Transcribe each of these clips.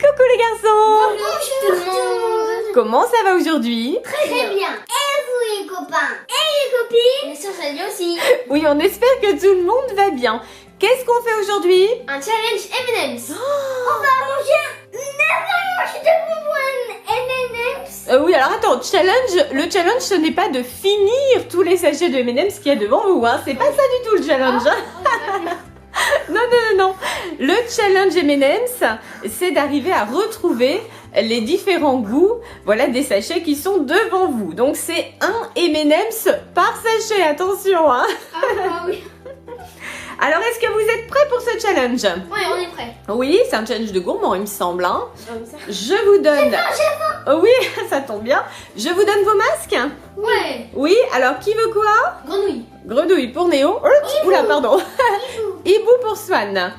Coucou les garçons! Bonjour tout le monde. Comment ça va aujourd'hui? Très bien. Et vous les copains? Et les copines? Et sur Salut aussi. Oui, on espère que tout le monde va bien. Qu'est-ce qu'on fait aujourd'hui? Un challenge M&M's. On va manger une avalanche de bonbons M&M's. Oui, alors attends, le challenge ce n'est pas de finir tous les sachets de M&M's qu'il y a devant vous, hein. C'est pas ça du tout le challenge. Non. Le challenge M&M's, c'est d'arriver à retrouver les différents goûts, voilà, des sachets qui sont devant vous. Donc c'est un M&M's par sachet, attention, hein. Oui. Alors, est-ce que vous êtes prêts pour ce challenge? Ouais, on est prêts. Oui, c'est un challenge de gourmand, il me semble, hein. Comme ça. Je vous donne... Oh oui, ça tombe bien. Je vous donne vos masques? Ouais. Oui, alors qui veut quoi? Grenouille. Grenouille pour Néo. Oula, pardon. Hibou pour Swan.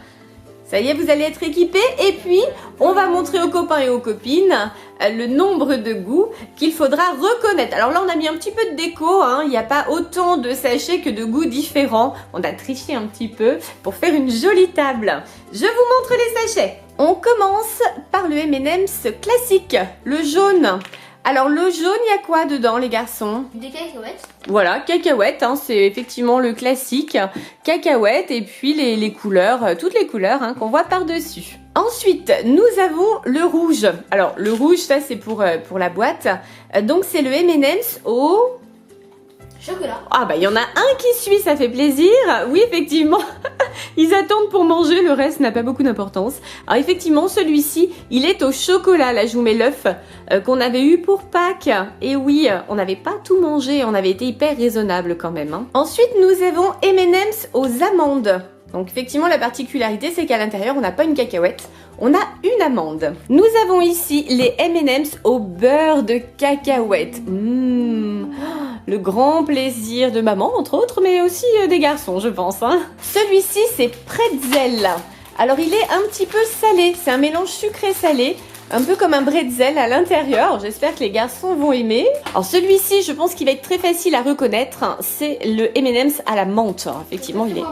Ça y est, vous allez être équipés. Et puis, on va montrer aux copains et aux copines le nombre de goûts qu'il faudra reconnaître. Alors là, on a mis un petit peu de déco, hein. Il n'y a pas autant de sachets que de goûts différents. On a triché un petit peu pour faire une jolie table. Je vous montre les sachets. On commence par le M&M's classique, le jaune. Alors le jaune, il y a quoi dedans les garçons? Des cacahuètes. Voilà, cacahuètes, hein, c'est effectivement le classique. Cacahuètes et puis les couleurs, toutes les couleurs, hein, qu'on voit par-dessus. Ensuite, nous avons le rouge. Alors le rouge, ça c'est pour la boîte. Donc c'est le M&M's au... Chocolat. Ah bah il y en a un qui suit, ça fait plaisir. Oui, effectivement, ils attendent pour manger, le reste n'a pas beaucoup d'importance. Alors effectivement, celui-ci, il est au chocolat. Là, je vous mets l'œuf qu'on avait eu pour Pâques. Et oui, on n'avait pas tout mangé, on avait été hyper raisonnable quand même, hein. Ensuite, nous avons M&M's aux amandes. Donc effectivement, la particularité, c'est qu'à l'intérieur, on n'a pas une cacahuète, on a une amande. Nous avons ici les M&M's au beurre de cacahuète. Le grand plaisir de maman, entre autres, mais aussi des garçons, je pense, hein. Celui-ci, c'est pretzel. Alors, il est un petit peu salé. C'est un mélange sucré-salé, un peu comme un bretzel à l'intérieur. J'espère que les garçons vont aimer. Alors, celui-ci, je pense qu'il va être très facile à reconnaître. C'est le M&M's à la menthe. Alors, effectivement, il est...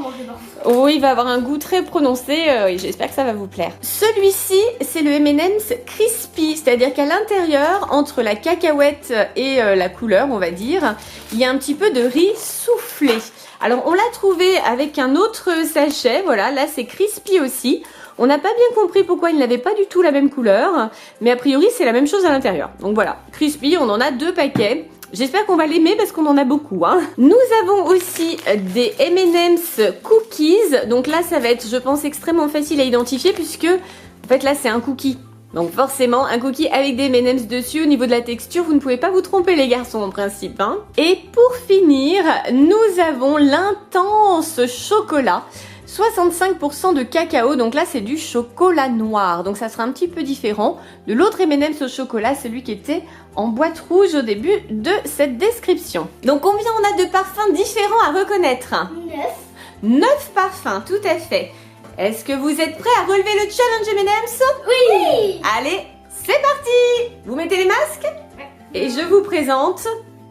Oui, il va avoir un goût très prononcé et j'espère que ça va vous plaire. Celui-ci, c'est le M&M's Crispy, c'est-à-dire qu'à l'intérieur, entre la cacahuète et la couleur, on va dire, il y a un petit peu de riz soufflé. Alors, on l'a trouvé avec un autre sachet, voilà, là c'est Crispy aussi. On n'a pas bien compris pourquoi il n'avait pas du tout la même couleur, mais a priori, c'est la même chose à l'intérieur. Donc voilà, Crispy, on en a 2 paquets. J'espère qu'on va l'aimer parce qu'on en a beaucoup, hein. Nous avons aussi des M&M's Cookies. Donc là, ça va être, je pense, extrêmement facile à identifier puisque, en fait, là, c'est un cookie. Donc forcément, un cookie avec des M&M's dessus, au niveau de la texture, vous ne pouvez pas vous tromper les garçons en principe, hein. Et pour finir, nous avons l'intense chocolat. 65% de cacao, donc là c'est du chocolat noir, donc ça sera un petit peu différent de l'autre M&M's au chocolat, celui qui était en boîte rouge au début de cette description. Donc combien on a de parfums différents à reconnaître? 9 parfums, tout à fait. Est-ce que vous êtes prêts à relever le challenge M&M's? Oui. Allez, c'est parti! Vous mettez les masques? Et je vous présente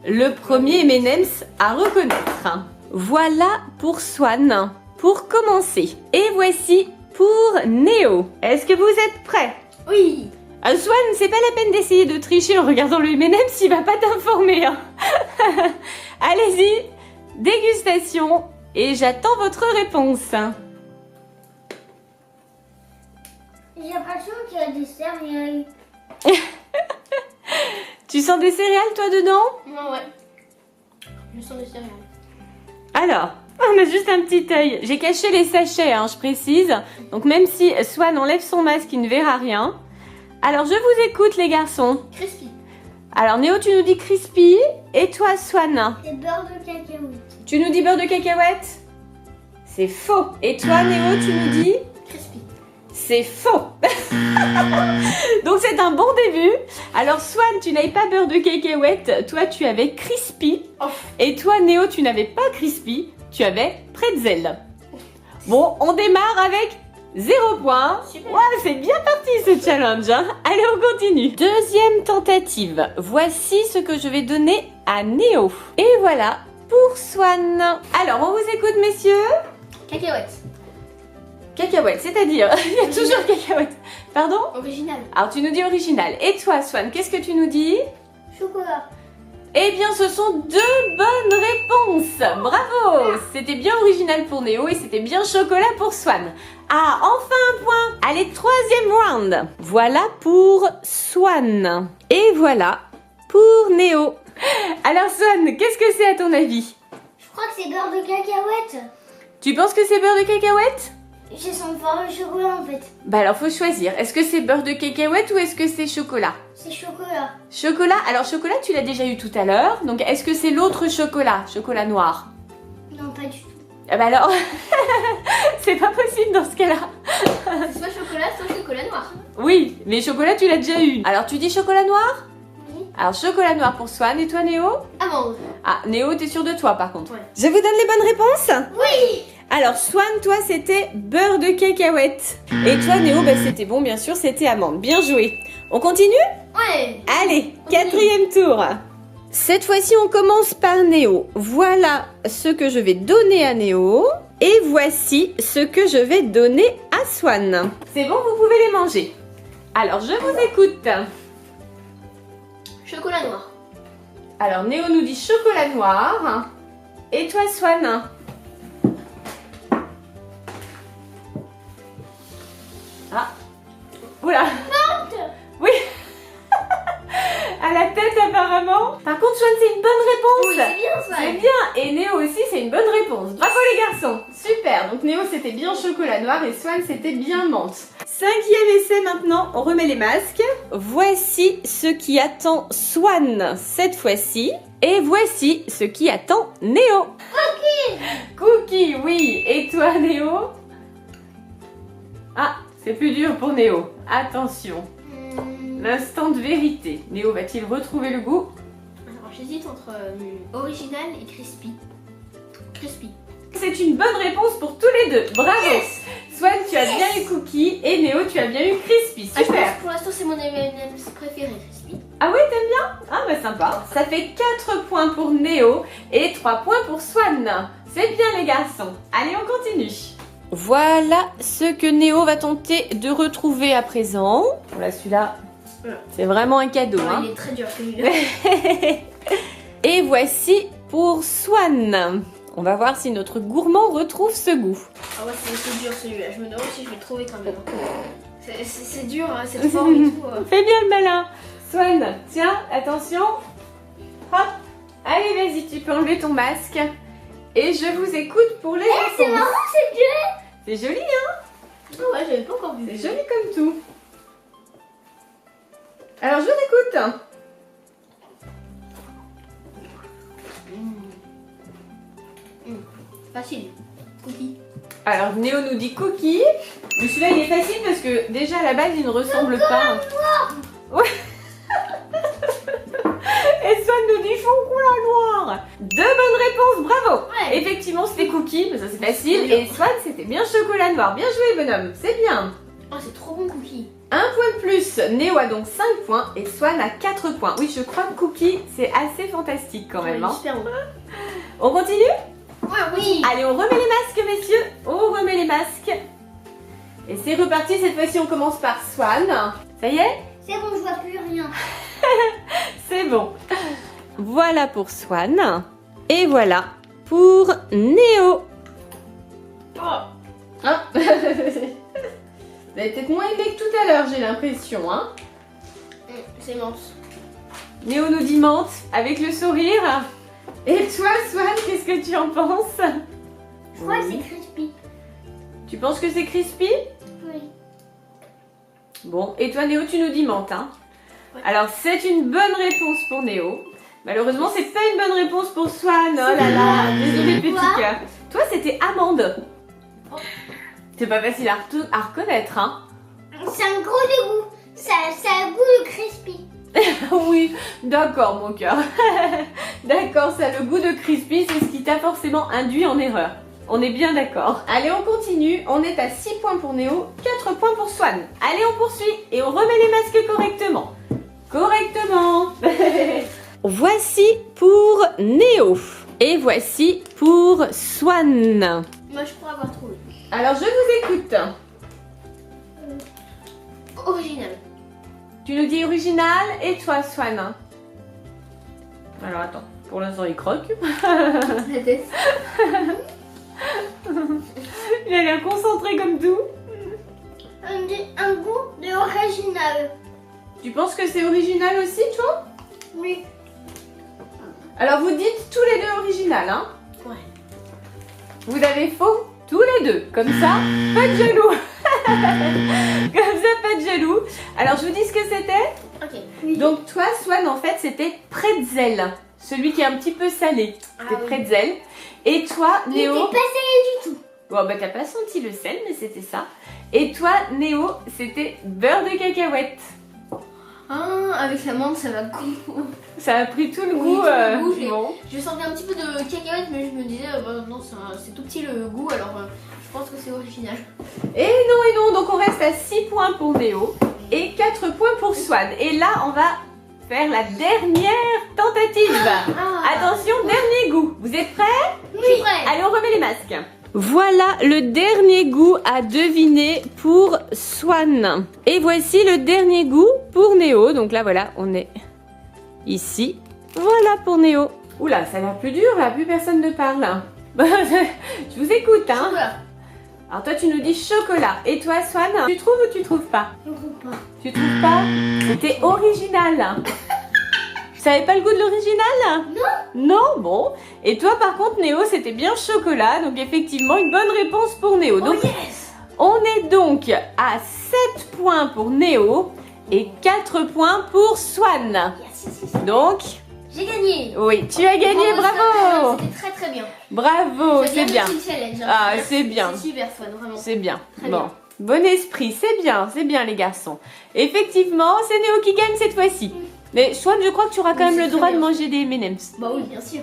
le premier M&M's à reconnaître. Voilà pour Swan. Pour commencer. Et voici pour Néo. Est-ce que vous êtes prêts? Oui. Swan, c'est pas la peine d'essayer de tricher en regardant le M&M's, il va pas t'informer, hein. Allez-y, dégustation, et j'attends votre réponse. J'ai l'impression qu'il y a des céréales. Tu sens des céréales, toi, dedans? Non, ouais. Je sens des céréales. Alors, on a juste un petit œil. J'ai caché les sachets, hein, je précise. Donc même si Swan enlève son masque, il ne verra rien. Alors, je vous écoute, les garçons. Crispy. Alors, Néo, tu nous dis crispy. Et toi, Swan? C'est beurre de cacahuète. Tu nous dis beurre de cacahuète? C'est faux. Et toi, Néo, tu nous dis? Crispy. C'est faux. Donc, c'est un bon début. Alors, Swan, tu n'avais pas beurre de cacahuète. Toi, tu avais crispy. Oh. Et toi, Néo, tu n'avais pas crispy. Tu avais pretzel. Bon, on démarre avec 0 point. Super. Ouais, c'est bien parti ce challenge, hein. Allez, on continue. Deuxième tentative. Voici ce que je vais donner à Néo. Et voilà pour Swan. Alors, on vous écoute, messieurs. Cacahuète. Cacahuète, c'est-à-dire, il y a toujours cacahuète. Pardon? Original. Alors tu nous dis original. Et toi, Swan, qu'est-ce que tu nous dis? Chocolat. Eh bien, ce sont 2 bonnes réponses. Bravo! C'était bien original pour Néo et c'était bien chocolat pour Swan. Ah, enfin un point. Allez, 3e round. Voilà pour Swan. Et voilà pour Néo. Alors Swan, qu'est-ce que c'est à ton avis? Je crois que c'est beurre de cacahuète. Tu penses que c'est beurre de cacahuète? J'ai son forme de chocolat en fait. Bah alors faut choisir. Est-ce que c'est beurre de cacahuète ou est-ce que c'est chocolat? C'est chocolat. Chocolat, alors chocolat tu l'as déjà eu tout à l'heure. Donc est-ce que c'est l'autre chocolat? Chocolat noir? Non, pas du tout. Ah bah alors, c'est pas possible dans ce cas-là. C'est soit chocolat, soit chocolat noir. Oui, mais chocolat tu l'as déjà eu. Alors tu dis chocolat noir? Oui. Alors chocolat noir pour Swan et toi Néo? Amande. Ah, Néo t'es sûr de toi par contre? Ouais. Je vous donne les bonnes réponses? Oui. Alors Swan, toi c'était beurre de cacahuète. Et toi Néo, bah c'était bon bien sûr, c'était amande. Bien joué. On continue? Ouais. Allez, 4e tour. Cette fois-ci, on commence par Néo. Voilà ce que je vais donner à Néo. Et voici ce que je vais donner à Swan. C'est bon, vous pouvez les manger. Alors, je vous écoute. Chocolat noir. Alors, Néo nous dit chocolat noir. Et toi, Swan? Ah. Oula. Oui. À la tête apparemment. Par contre Swan c'est une bonne réponse. Oui, c'est bien ça. C'est bien. Et Néo aussi c'est une bonne réponse. Bravo les garçons. Super. Donc Néo c'était bien chocolat noir et Swan c'était bien menthe. 5e essai maintenant. On remet les masques. Voici ce qui attend Swan cette fois-ci. Et voici ce qui attend Néo. Cookie. Cookie, oui. Et toi Néo? Ah, c'est plus dur pour Néo. Attention. L'instant de vérité. Néo va-t-il retrouver le goût? Alors j'hésite entre original et crispy. Crispy. C'est une bonne réponse pour tous les deux. Bravo. Yes. Swan, tu as bien eu Cookie et Néo, tu as bien eu Crispy. Ah, je pense Super. que pour l'instant c'est mon M&M's préféré, crispy. Ah ouais, t'aimes bien? Ah bah sympa. Ça fait 4 points pour Néo et 3 points pour Swan. C'est bien les garçons. Allez, on continue. Voilà ce que Néo va tenter de retrouver à présent. Voilà, celui-là, c'est vraiment un cadeau. Oh, Hein. il est très dur celui-là. Et voici pour Swan. On va voir si notre gourmand retrouve ce goût. Ah ouais, c'est dur celui-là. Je me demande si je vais le trouver quand même. C'est dur, hein, cette forme et tout. Fais bien le malin. Swan, tiens, attention. Hop. Allez, vas-y, tu peux enlever ton masque. Et je vous écoute pour les réponses. C'est marrant, c'est dur. C'est joli, hein? Ah ouais, j'avais pas encore vu. C'est joli comme tout. Alors, je vous écoute. Facile. Cookie. Alors, Néo nous dit cookie. Mais celui-là, il est facile parce que déjà, à la base, il ne ressemble pas. Ouais. Et Swan nous dit chocolat noir. 2 bonnes réponses, bravo. Ouais. Effectivement, c'était cookie, mais ça c'est facile. C'est Et Swan, c'était bien chocolat noir. Bien joué, bonhomme. C'est bien. Oh, c'est trop bon, cookie. 1 point de plus. Néo a donc 5 points et Swan a 4 points. Oui, je crois que cookie, c'est assez fantastique quand même. Ouais, Hein. super bon. On continue? Ouais, oui. Allez, on remet les masques, messieurs. On remet les masques. Et c'est reparti. Cette fois-ci, on commence par Swan. Ça y est? C'est bon, je vois plus rien. C'est bon. Voilà pour Swan. Et voilà pour Néo. Oh. Hein? Vous avez peut-être moins aimé que tout à l'heure, j'ai l'impression. Hein? C'est mince. Néo nous dit menthe avec le sourire. Et toi, Swan, qu'est-ce que tu en penses? Je crois que c'est crispy. Tu penses que c'est crispy? Oui. Bon, et toi, Néo, tu nous dis menthe. Hein? Ouais. Alors, c'est une bonne réponse pour Néo. Malheureusement, c'est pas une bonne réponse pour Swan. Oh là là, désolé, petit Quoi cœur. Toi, c'était amande. Oh. C'est pas facile à reconnaître, hein? C'est un gros dégoût. Ça a le goût de crispy. Oui, d'accord, mon cœur. D'accord, ça a le goût de crispy, c'est ce qui t'a forcément induit en erreur. On est bien d'accord. Allez, on continue. On est à 6 points pour Néo, 4 points pour Swan. Allez, on poursuit et on remet les masques correctement. Correctement. Voici pour Néo. Et voici pour Swan. Moi, je crois avoir trouvé. Alors, je vous écoute. original. Tu nous dis original et toi Swan? Alors attends, pour l'instant il croque. La tête. Il a l'air concentré comme tout. Un goût de original. Tu penses que c'est original aussi toi? Oui. Alors vous dites tous les deux original hein? Ouais. Vous avez faux tous les deux, comme ça, pas de jaloux. Comme ça, pas de jaloux. Alors je vous dis ce que c'était. Ok. Oui. Donc toi Swan en fait c'était pretzel, celui qui est un petit peu salé. C'était oui. pretzel. Et toi Néo? Il était pas salé du tout. Bon bah t'as pas senti le sel mais c'était ça. Et toi Néo c'était beurre de cacahuète. Ah, avec la menthe ça va goût. Ça a pris tout le Oui, goût. tout le goût, bon. Je sentais un petit peu de cacahuète mais je me disais bah, non c'est tout petit le goût alors je pense que c'est original. Et non, donc on reste à 6 points pour Néo et 4 points pour Swan. Et là on va faire la dernière tentative. Attention, dernier goût. Vous êtes prêts? Oui. Allez, on remet les masques. Voilà le dernier goût à deviner pour Swan. Et voici le dernier goût pour Néo. Donc là, voilà, on est ici. Voilà pour Néo. Oula, ça a l'air plus dur là, plus personne ne parle. Je vous écoute, hein. Chocolat. Alors toi, tu nous dis chocolat. Et toi, Swan, tu trouves ou tu trouves pas? Je trouve pas. Tu trouves pas? C'était original. Tu savais pas le goût de l'original? Non. Non, bon. Et toi par contre Néo c'était bien chocolat, donc effectivement une bonne réponse pour Néo. Donc Oh yes. on est donc à 7 points pour Néo et 4 points pour Swan. Yes. Donc, J'ai gagné. oui, tu as gagné, bravo. C'était très bien. Bravo, J'ai c'est bien. réussi le challenge, hein. Ah, Merci. c'est bien. C'est super Swan, vraiment. C'est bien. Très Bon. bien. Bon esprit, c'est bien les garçons. Effectivement, c'est Néo qui gagne cette fois-ci. Mais Swan, je crois que tu auras quand Oui, même le c'est très droit de bien. manger des M&M's. Bah oui, bien sûr.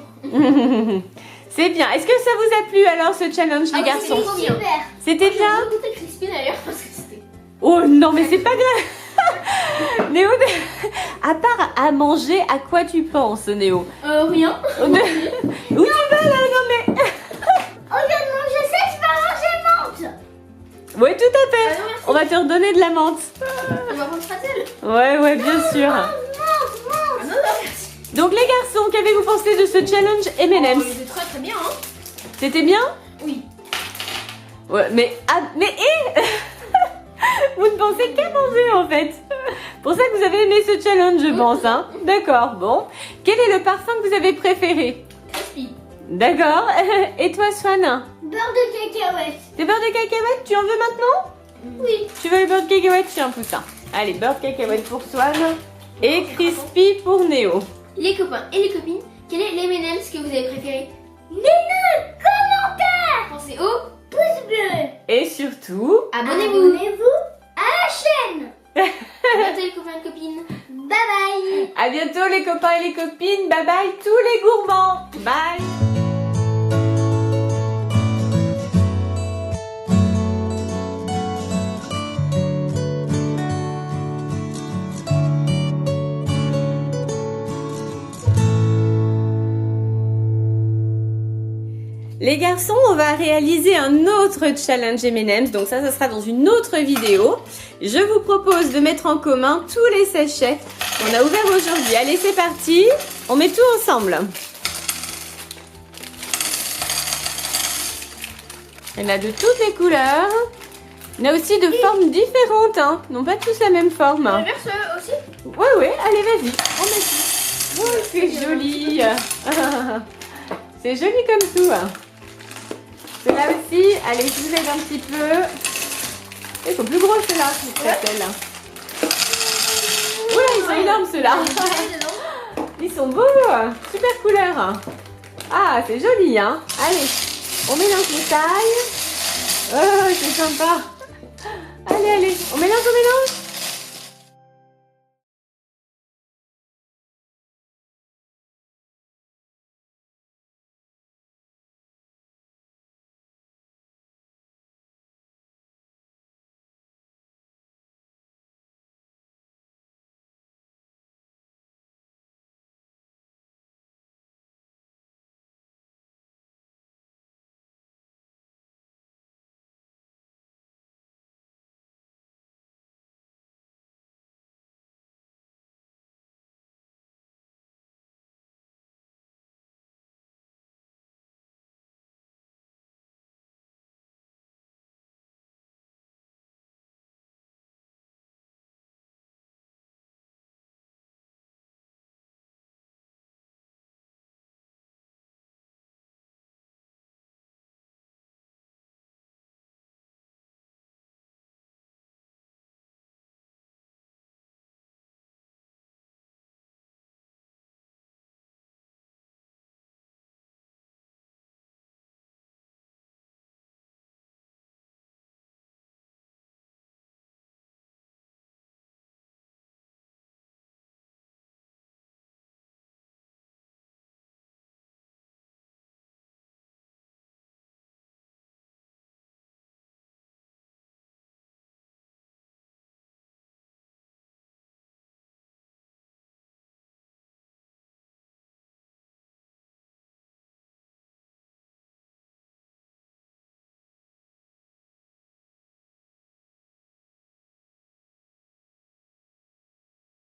C'est bien. Est-ce que ça vous a plu alors ce challenge les Ah, garçons? c'était trop bien. C'était bien? J'ai goûté crispy d'ailleurs parce que c'était. Oh non mais c'est pas grave. Néo, à part à manger, à quoi tu penses Néo? Rien. Où tu vas là? Non mais... Oh, je viens de manger ça, je vais manger menthe. Oui tout à fait. Ah non, merci. On va te redonner de la menthe. On va prendre Fratel. Ouais bien sûr. Ah non, merci. Donc les garçons, qu'avez-vous pensé de ce challenge Oh, M&M's? c'était très bien, hein. C'était bien? Oui. Ouais mais... Vous ne pensez qu'à manger en fait. Pour ça que vous avez aimé ce challenge je pense hein. D'accord, bon. Quel est le parfum que vous avez préféré? Crispy. D'accord. Et toi Swan? Beurre de cacahuète. Des beurres de cacahuètes, tu en veux maintenant? Oui. Tu veux le beurre de cacahuète? Tiens, poussin. Allez, beurre de cacahuète pour Swan et crispy pour Néo. Les copains et les copines, quel est l'M&M's que vous avez préféré? Mettez commentaire. Pensez au pouce bleu. Et surtout, Abonnez-vous à la chaîne. À bientôt les copains et copines. Bye bye. à bientôt les copains et les copines. Bye bye tous les gourmands. Bye. Les garçons, on va réaliser un autre challenge M&M's, donc ça sera dans une autre vidéo. Je vous propose de mettre en commun tous les sachets qu'on a ouverts aujourd'hui. Allez, c'est parti, on met tout ensemble. Il y en a de toutes les couleurs. Il y en a aussi de formes différentes, hein. Ils n'ont pas tous la même forme. Inverse aussi. Ouais, allez, vas-y, on met tout. Oh, c'est joli. C'est joli comme tout. Ceux-là aussi, allez, je vous aide un petit peu. Ils sont plus gros ceux-là, celles-là. Oula, ils sont énormes ceux-là. Ils sont beaux, super couleur. Ah, c'est joli, hein. Allez, on mélange les tailles. Oh, c'est sympa. Allez, on mélange.